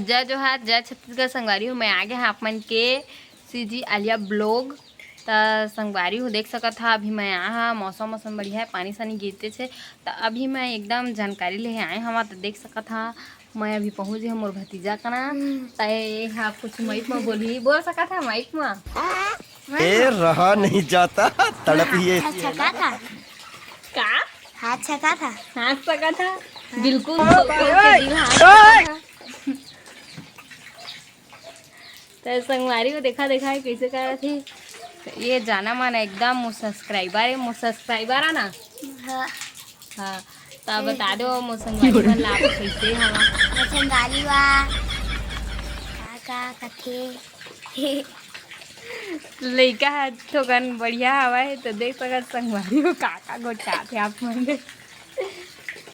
जय जोहार, जय छत्तीसगढ़। संगवारी हूँ मैं आ गया आप मन के सीजी आलिया ब्लॉग। तो संगवारी हूँ देख सकत था अभी मैं आया हाँ, मौसम बढ़िया है, पानी सानी गिरते छे। तो अभी मैं एकदम जानकारी ले आए हवा। तो देख सकत था मैं अभी पहुँच गई मोर भतीजा कना। हाँ कुछ माइक में बोल सकत है माइक में ए रहा नहीं जाता तड़प ही हाथ छका था का हाथ छका था हाथ सका था बिल्कुल के दिल हाथ सका था। तो संगवारी को देखा है कैसे कर रहे थे। तो ये जाना माना एकदम मोर सब्सक्राइबर है ना। हाँ तो बता दो मोर संगवारी मन ला कैसे हवा संगाली वा का कथे लइका है तो गन बढ़िया हवा है। तो देख सकत संगवारी को काका गोटा थे आप मन।